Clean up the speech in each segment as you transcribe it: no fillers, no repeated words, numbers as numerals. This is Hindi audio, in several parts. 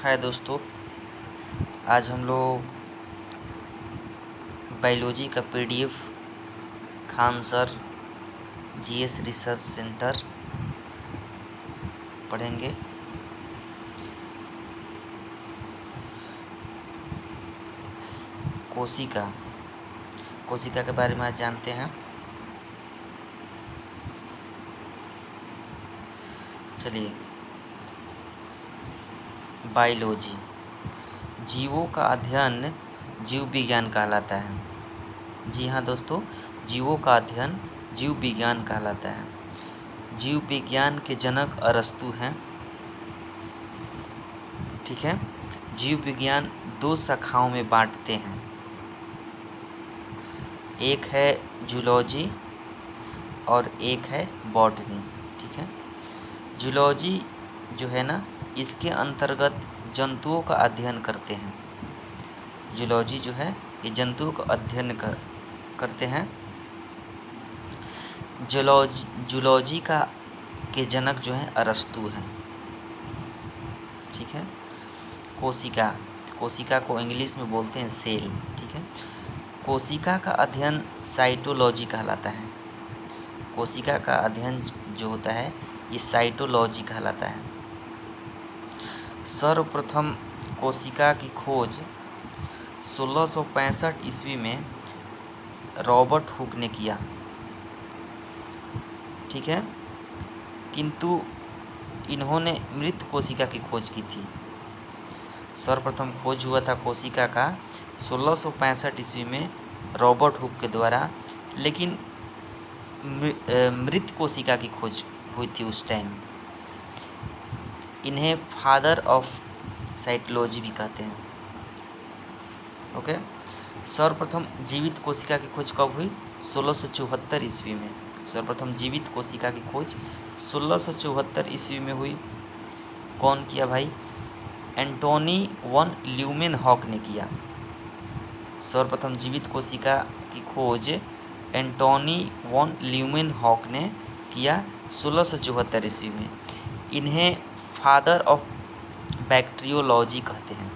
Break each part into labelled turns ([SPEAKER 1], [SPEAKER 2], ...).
[SPEAKER 1] हाय दोस्तों, आज हम लोग बायोलॉजी का PDF Khan sir GS research centre पढ़ेंगे। कोशिका के बारे में आज जानते हैं। चलिए, बायोलॉजी जीवों का अध्ययन जीव विज्ञान कहलाता है। जी हाँ दोस्तों, जीवों का अध्ययन जीव विज्ञान कहलाता है। जीव विज्ञान के जनक अरस्तु हैं। ठीक है, जीव विज्ञान दो शाखाओं में बांटते हैं। एक है जूलॉजी और एक है बॉटनी। ठीक है, जूलॉजी जो है ना, इसके अंतर्गत जंतुओं का अध्ययन करते हैं। जूलॉजी जो है ये जंतुओं का अध्ययन करते हैं। जूलॉजी के जनक जो हैं अरस्तु हैं। ठीक है, कोशिका को इंग्लिश में बोलते हैं सेल। ठीक है, कोशिका का अध्ययन साइटोलॉजी कहलाता है। कोशिका का अध्ययन जो होता है ये साइटोलॉजी कहलाता है। सर्वप्रथम कोशिका की खोज 1665 ईस्वी में रॉबर्ट हुक ने किया। ठीक है, किंतु इन्होंने मृत कोशिका की खोज की थी। सर्वप्रथम खोज हुआ था कोशिका का 1665 ईस्वी में रॉबर्ट हुक के द्वारा, लेकिन मृत कोशिका की खोज हुई थी उस टाइम। इन्हें फादर ऑफ साइटोलॉजी भी कहते हैं। ओके, सर्वप्रथम जीवित कोशिका की खोज कब हुई? 1674 ईस्वी में। सर्वप्रथम जीवित कोशिका की खोज 1674 ईस्वी में हुई। कौन किया भाई? एंटोनी वन ल्यूमेनहॉक ने किया। सर्वप्रथम जीवित कोशिका की खोज एंटोनी वन ल्यूमेनहॉक ने किया 1674 ईस्वी में। इन्हें फादर ऑफ बैक्टीरियोलॉजी कहते हैं।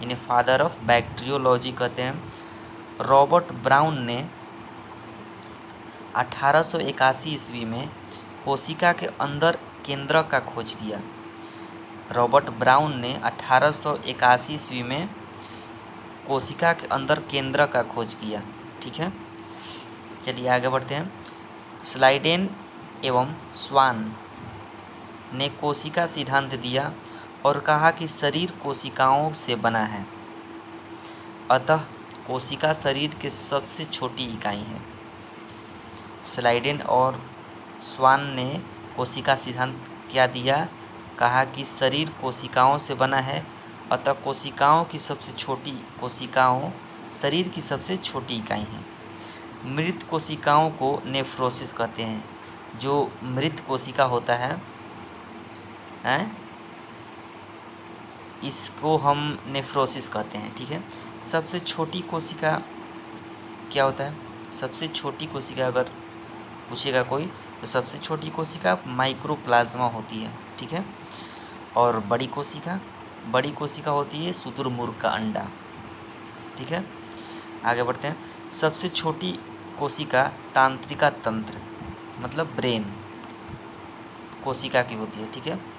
[SPEAKER 1] इन्हें फादर ऑफ बैक्टीरियोलॉजी कहते हैं। रॉबर्ट ब्राउन ने 1881 ईस्वी में कोशिका के अंदर केंद्रक का खोज किया। रॉबर्ट ब्राउन ने 1881 ईस्वी में कोशिका के अंदर केंद्रक का खोज किया। ठीक है, चलिए आगे बढ़ते हैं। स्लाइडेन एवं स्वान ने कोशिका सिद्धांत दिया और कहा कि शरीर कोशिकाओं से बना है, अतः कोशिका शरीर की सबसे छोटी इकाई है। स्लाइडेन और स्वान ने कोशिका सिद्धांत क्या दिया? कहा कि शरीर कोशिकाओं से बना है, अतः कोशिकाओं शरीर की सबसे छोटी इकाई है। मृत कोशिकाओं को नेफ्रोसिस कहते हैं। जो मृत कोशिका होता है इसको हम नेफ्रोसिस कहते हैं। ठीक है, सबसे छोटी कोशिका क्या होता है? सबसे छोटी कोशिका अगर पूछेगा कोई तो सबसे छोटी कोशिका माइक्रोप्लाज्मा होती है। ठीक है, और बड़ी कोशिका होती है शुतुरमुर्ग का अंडा। ठीक है, आगे बढ़ते हैं। सबसे छोटी कोशिका तंत्रिका तंत्र मतलब ब्रेन कोशिका की होती है। ठीक है,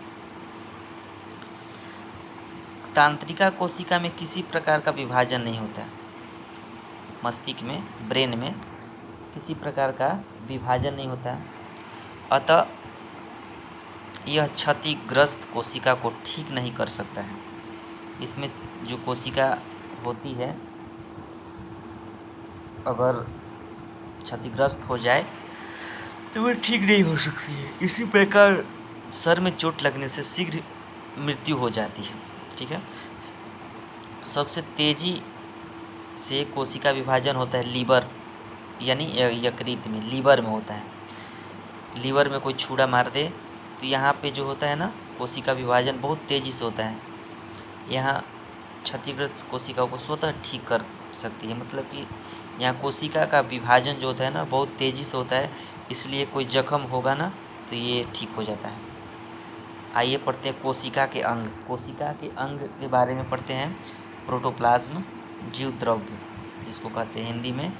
[SPEAKER 1] तंत्रिका कोशिका में किसी प्रकार का विभाजन नहीं होता है। मस्तिष्क में, ब्रेन में किसी प्रकार का विभाजन नहीं होता है, अतः यह क्षतिग्रस्त कोशिका को ठीक नहीं कर सकता है। इसमें जो कोशिका होती है अगर क्षतिग्रस्त हो जाए तो वह ठीक नहीं हो सकती है। इसी प्रकार सर में चोट लगने से शीघ्र मृत्यु हो जाती है। ठीक है, सबसे तेजी से कोशिका विभाजन होता है लीवर यानी यकृत में, लीवर में होता है। लीवर में कोई छुरा मार दे तो यहाँ पे जो होता है ना, कोशिका विभाजन बहुत तेज़ी से होता है। यहाँ क्षतिग्रस्त कोशिकाओं को स्वतः ठीक कर सकती है। मतलब कि यहाँ कोशिका का विभाजन जो होता है ना बहुत तेज़ी से होता है, इसलिए कोई जख्म होगा ना तो ये ठीक हो जाता है। आइए पढ़ते हैं कोशिका के अंग। कोशिका के अंग के बारे में पढ़ते हैं। प्रोटोप्लाज्म, जीव द्रव्य जिसको कहते हैं हिंदी में।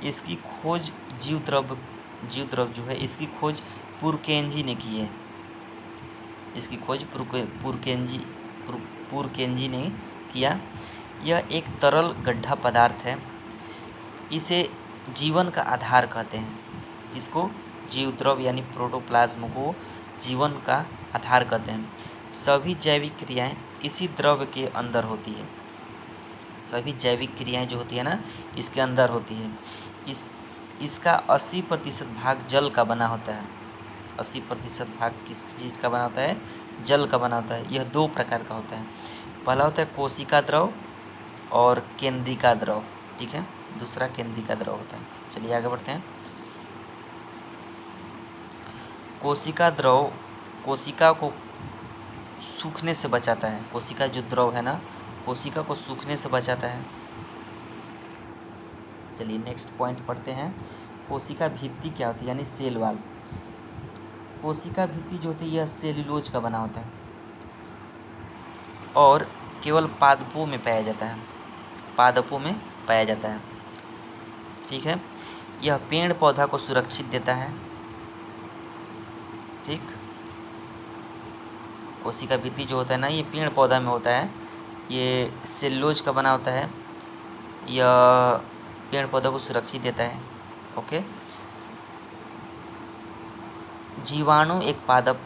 [SPEAKER 1] इसकी खोज जीव द्रव्य जो है इसकी खोज पुरकेंजी ने की है। इसकी खोज पुरकेंजी ने किया। यह एक तरल गड्ढा पदार्थ है। इसे जीवन का आधार कहते हैं। इसको जीव द्रव्य यानी प्रोटोप्लाज्म को जीवन का आधार कहते हैं। सभी जैविक क्रियाएं इसी द्रव्य के अंदर होती है। सभी जैविक क्रियाएं जो होती है ना इसके अंदर होती है। इसका 80% भाग जल का बना होता है। 80% भाग किस चीज़ का बना होता है? जल का बना होता है। यह दो प्रकार का होता है। पहला होता है कोशिका द्रव और केंद्रिका द्रव, ठीक है। दूसरा केंद्रिका द्रव होता है। चलिए आगे बढ़ते हैं। कोशिका द्रव कोशिका को सूखने से बचाता है। कोशिका जो द्रव है ना कोशिका को सूखने से बचाता है। चलिए नेक्स्ट पॉइंट पढ़ते हैं। कोशिका भित्ति क्या होती है यानी सेल वॉल। कोशिका भित्ति जो होती है यह सेल्यूलोज का बना होता है और केवल पादपों में पाया जाता है। पादपों में पाया जाता है, ठीक है। यह पेड़ पौधा को सुरक्षित देता है, ठीक। कोशिका भित्ति जो होता है ना ये पेड़ पौधा में होता है। ये सेल्यूलोज का बना होता है। यह पेड़ पौधा को सुरक्षित देता है, ओके। जीवाणु एक पादप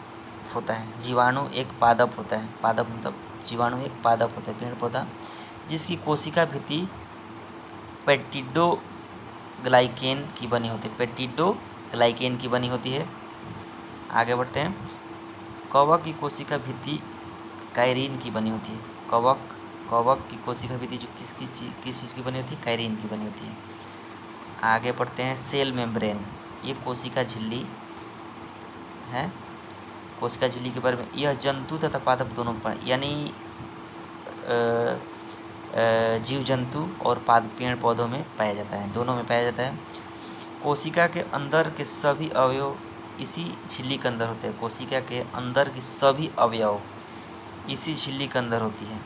[SPEAKER 1] होता है। जीवाणु एक पादप होता है। पादप मतलब जीवाणु एक पादप होता है पेड़ पौधा, जिसकी कोशिका भित्ति पेप्टिडोग्लाइकेन की बनी होती है। पेप्टिडोग्लाइकेन की बनी होती है। आगे बढ़ते हैं। कवक की कोशिका भित्ति कायरीन की बनी होती है। कवक की कोशिका भित्ति जो किस चीज़ की बनी होती है? कायरीन की बनी होती है। आगे बढ़ते हैं। सेल मेम्ब्रेन, ये कोशिका झिल्ली है। कोशिका झिल्ली के बारे में, यह जंतु तथा पादप दोनों पर यानी जीव जंतु और पेड़ पौधों में पाया जाता है, दोनों में पाया जाता है। कोशिका के अंदर के सभी अवयव इसी झिल्ली के अंदर होते हैं। कोशिका के अंदर की सभी अवयव इसी झिल्ली के अंदर होती है,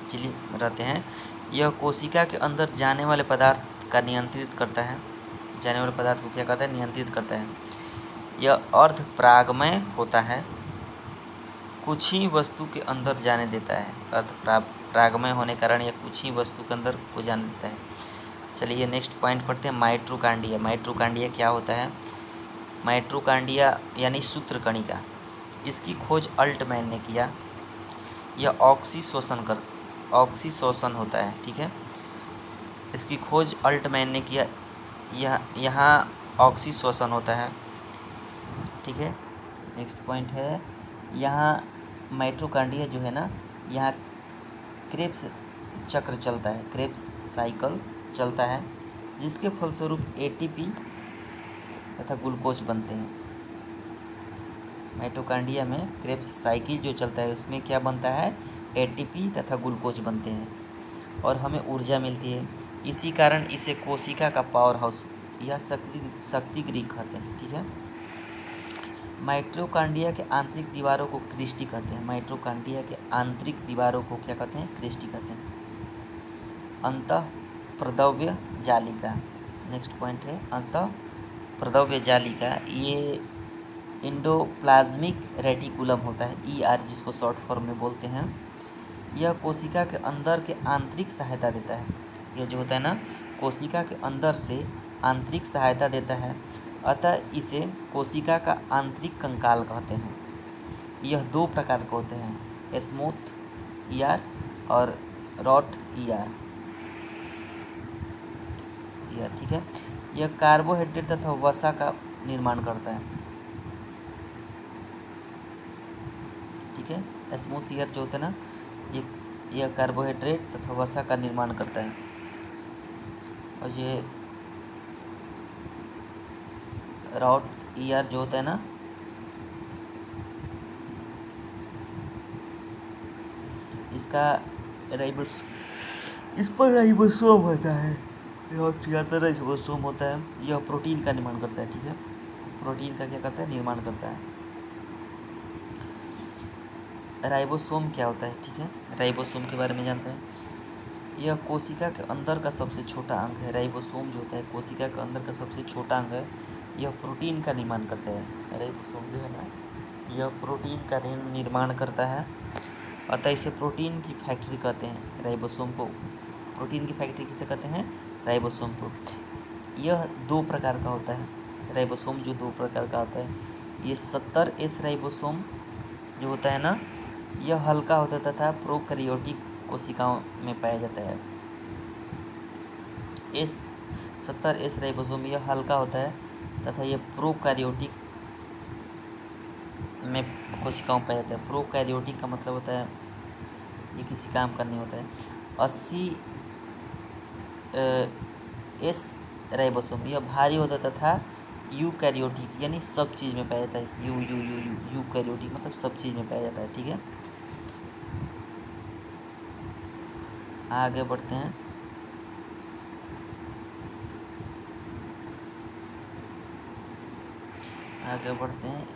[SPEAKER 1] झिल्ली रहते हैं। यह कोशिका के अंदर जाने वाले पदार्थ का नियंत्रित करता है। जाने वाले पदार्थ को क्या करता है? नियंत्रित करता है। यह अर्ध परागमय होता है, कुछ ही वस्तु के अंदर जाने देता है। अर्ध परागमय होने के कारण यह कुछ ही वस्तु के अंदर को जाने देता है। चलिए नेक्स्ट पॉइंट पढ़ते हैं। माइटोकांड्रिया। माइटोकांड्रिया क्या होता है? माइटोकांड्रिया यानी सूत्रकणिका, इसकी खोज अल्टमैन ने किया। यह ऑक्सीशोषण होता है, ठीक है। इसकी खोज अल्टमैन ने किया। यहाँ ऑक्सीशोषण होता है, ठीक है। नेक्स्ट पॉइंट है यहाँ माइटोकांड्रिया जो है ना यहाँ क्रेब्स चक्र चलता है। क्रेब्स साइकिल चलता है, जिसके फलस्वरूप एटीपी तथा ग्लूकोज बनते हैं। माइटोकांड्रिया में क्रेब्स साइकिल जो चलता है उसमें क्या बनता है? एटीपी तथा ग्लूकोज बनते हैं और हमें ऊर्जा मिलती है। इसी कारण इसे कोशिका का पावर हाउस या शक्ति गृह कहते हैं, ठीक है। माइटोकांड्रिया के आंतरिक दीवारों को क्रिस्टी कहते हैं। माइटोकांड्रिया के आंतरिक दीवारों को क्या कहते हैं? क्रिस्टी कहते हैं। अंतःप्रद्रव्य जालिका, नेक्स्ट पॉइंट है अंतःप्रद्रव्य जालिका। ये एंडोप्लाज्मिक रेटिकुलम होता है, ER जिसको शॉर्ट फॉर्म में बोलते हैं। यह कोशिका के अंदर के आंतरिक सहायता देता है। यह जो होता है ना कोशिका के अंदर से आंतरिक सहायता देता है, अतः इसे कोशिका का आंतरिक कंकाल कहते हैं। यह दो प्रकार के होते हैं, स्मूथ ER और रॉट ER, ठीक है। यह कार्बोहाइड्रेट तथा वसा का निर्माण करता है, ठीक है। स्मूथ ER जो होता है ना यह कार्बोहाइड्रेट तथा वसा का निर्माण करता है। और ये रॉट ER जो होता है ना इसका इस पर राइबोसोम होता है। रॉट ER पर राइबोसोम होता है। यह प्रोटीन का निर्माण करता है, ठीक है। प्रोटीन का क्या करता है? निर्माण करता है। राइबोसोम क्या होता है, ठीक है, राइबोसोम के बारे में जानते हैं। यह कोशिका के अंदर का सबसे छोटा अंग है। राइबोसोम जो होता है कोशिका के अंदर का सबसे छोटा अंग है। यह प्रोटीन का निर्माण करता है। राइबोसोम जो है ना, यह प्रोटीन का निर्माण करता है, अतः इसे प्रोटीन की फैक्ट्री कहते हैं। राइबोसोम को प्रोटीन की फैक्ट्री किसे कहते हैं, राइबोसोम को। यह 2 प्रकार का होता है। राइबोसोम जो 2 प्रकार का होता है, ये 70S राइबोसोम जो होता है ना, यह हल्का होता है तथा प्रोकैरियोटिक कोशिकाओं में पाया जाता है। 70S राइबोसोम यह हल्का होता है तथा यह प्रोकैरियोटिक में कोशिकाओं में पाया जाता है। प्रोकैरियोटिक का मतलब होता है ये किसी काम का नहीं होता है। 80S राइबोसोम यह भारी होता है तथा यूकैरियोटिक यानी सब चीज़ में पाया जाता है। यूकैरियोटिक मतलब सब चीज़ में पाया जाता है, ठीक है। आगे बढ़ते हैं।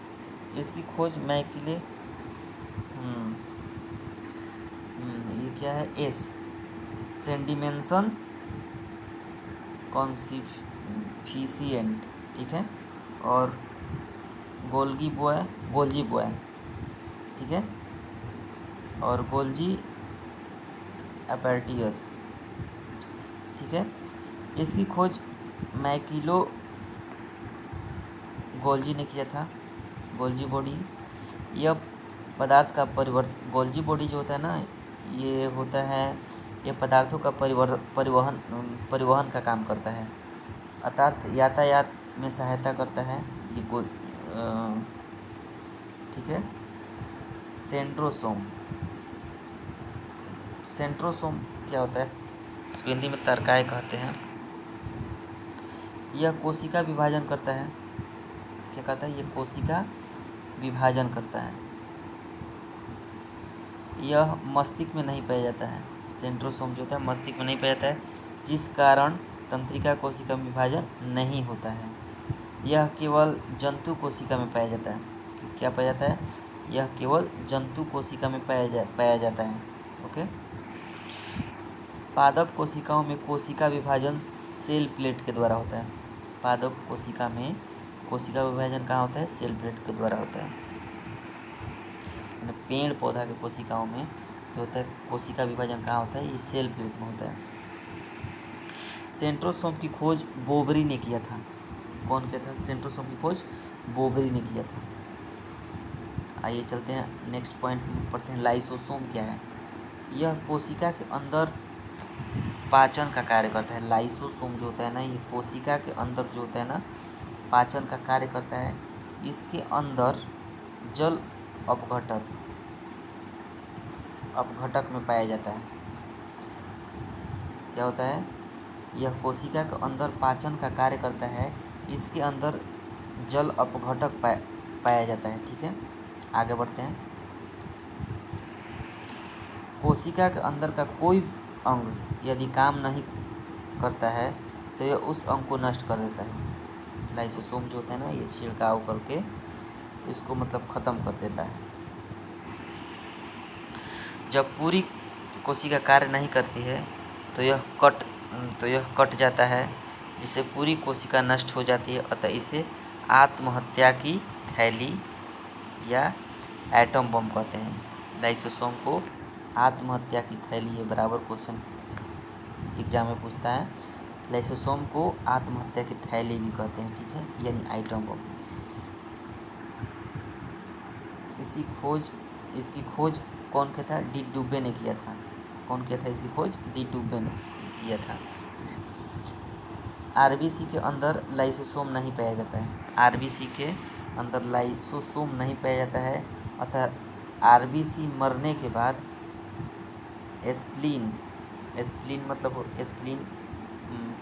[SPEAKER 1] इसकी खोज मैकेले ये क्या है, एस सेंडिमेंसन कॉन्सिफिशिएंट, ठीक है, और गोल्जी बॉय, ठीक है, और गोल्जी एपर्टियस, ठीक है। इसकी खोज मैकिलो गोल्जी ने किया था। गोल्जी बॉडी यह पदार्थ का गोल्जी बॉडी जो होता है ना, ये होता है, ये पदार्थों का परिवहन का काम करता है, अर्थात यातायात में सहायता करता है ये ठीक है। सेंट्रोसोम क्या होता है, इसको हिंदी में तर्काय कहते हैं। यह कोशिका विभाजन करता है। क्या कहता है, यह कोशिका विभाजन करता है। यह मस्तिष्क में नहीं पाया जाता है। सेंट्रोसोम जो होता है मस्तिष्क में नहीं पाया जाता है, जिस कारण तंत्रिका कोशिका में विभाजन नहीं होता है। यह केवल जंतु कोशिका में पाया जाता है। क्या पाया जाता है, यह केवल जंतु कोशिका में पाया जाता है। ओके। पादप कोशिकाओं में कोशिका विभाजन सेल प्लेट के द्वारा होता है। पादप कोशिका में कोशिका विभाजन कहाँ होता है, सेल प्लेट के द्वारा होता है। पेड़ पौधा के कोशिकाओं में जो होता है कोशिका विभाजन कहाँ होता है, ये सेल प्लेट में होता है। सेंट्रोसोम की खोज बोबरी ने किया था। कौन किया था, सेंट्रोसोम की खोज बोबरी ने किया था। आइए चलते हैं नेक्स्ट पॉइंट पढ़ते हैं। लाइसोसोम क्या है, यह कोशिका के अंदर पाचन का कार्य करता है। लाइसोसोम जो होता है ना, ये कोशिका के अंदर जो होता है ना पाचन का कार्य करता है। इसके अंदर जल अपघटक में पाया जाता है। क्या होता है, यह कोशिका के अंदर पाचन का कार्य करता है, इसके अंदर जल अपघटक पाया जाता है, ठीक है। आगे बढ़ते हैं। कोशिका के अंदर का कोई अंग यदि काम नहीं करता है तो यह उस अंग को नष्ट कर देता है। लाइसोसोम जो होता है ना, ये छिड़काव करके इसको मतलब ख़त्म कर देता है। जब पूरी कोशिका कार्य नहीं करती है तो यह कट जाता है, जिससे पूरी कोशिका नष्ट हो जाती है। अतः इसे आत्महत्या की थैली या एटम बम कहते हैं। लाइसोसोम को आत्महत्या की थैली, ये बराबर क्वेश्चन एग्जाम में पूछता है। लाइसोसोम को आत्महत्या की थैली भी कहते हैं, ठीक है, यानी आइटम बम। इसकी खोज कौन किया था, डी डुबे ने किया था। कौन किया था इसकी खोज, डी डुबे ने किया था। आरबीसी के अंदर लाइसोसोम नहीं पाया जाता है। आरबीसी के अंदर लाइसोसोम नहीं पाया जाता है, अतः आरबीसी मरने के बाद एस्प्लीन मतलब एस्प्लीन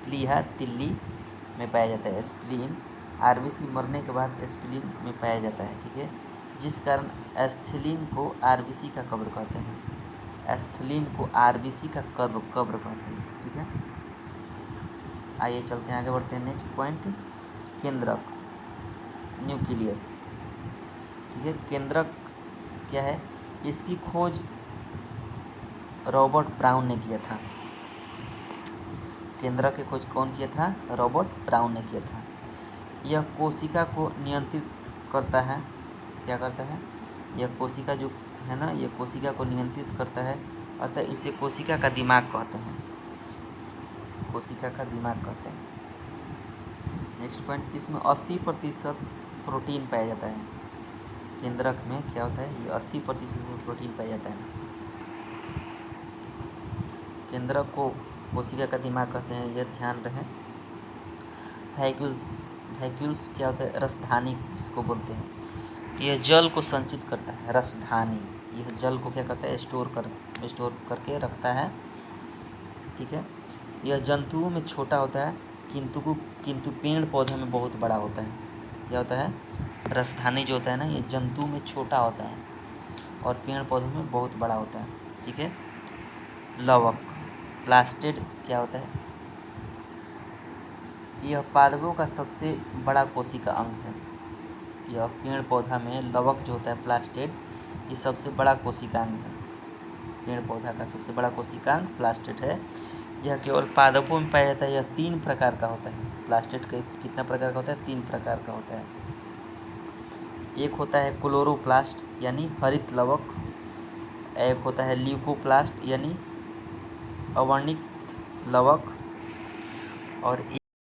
[SPEAKER 1] प्लीहा तिल्ली में पाया जाता है। एस्प्लीन आरबीसी मरने के बाद एस्प्लीन में पाया जाता है, ठीक है, जिस कारण एस्थलीन को आरबीसी का कब्र कहते हैं। एस्थलीन को आरबीसी का कब्र कहते हैं, ठीक है। आइए चलते हैं, आगे बढ़ते हैं। नेक्स्ट पॉइंट, केंद्रक, न्यूक्लियस, ठीक है। केंद्रक क्या है, इसकी खोज रॉबर्ट ब्राउन ने किया था। केंद्रक की खोज कौन किया था? रॉबर्ट ब्राउन ने किया था। यह कोशिका को नियंत्रित करता है। क्या करता है? यह कोशिका जो है ना, यह कोशिका को नियंत्रित करता है, अतः इसे कोशिका का दिमाग कहते हैं। कोशिका का दिमाग कहते हैं। नेक्स्ट पॉइंट, इसमें 80% प्रोटीन पाया जाता है। केंद्रक में क्या होता है? ये 80% प्रोटीन पाया जाता है। केंद्रक को कोशिका का दिमाग कहते हैं, यह ध्यान रहे। वैक्यूल्स क्या होता है? रसधानी इसको बोलते हैं। यह जल को संचित करता है। रसधानी यह जल को क्या करता है? स्टोर करके रखता है। ठीक है। यह जंतुओं में छोटा होता है, किंतु पेड़ पौधे में बहुत बड़ा होता है। क्या होता है? रसधानी जो होता है ना, ये जंतु में छोटा होता है और पेड़ पौधों में बहुत बड़ा होता है। ठीक है। लवक प्लास्टिड क्या होता है? यह पादपों का सबसे बड़ा कोशिका अंग है। यह पेड़ पौधा में लवक जो होता है प्लास्टिड, ये सबसे बड़ा कोशिकांग है। पेड़ पौधा का सबसे बड़ा कोशिकांग प्लास्टिड है। यह केवल पादपों में पाया जाता है। यह 3 प्रकार का होता है। प्लास्टिड के कितना प्रकार का होता है? 3 प्रकार का होता है। एक होता है क्लोरोप्लास्ट यानी हरित लवक, एक होता है ल्यूकोप्लास्ट यानी अवर्णित लवक, और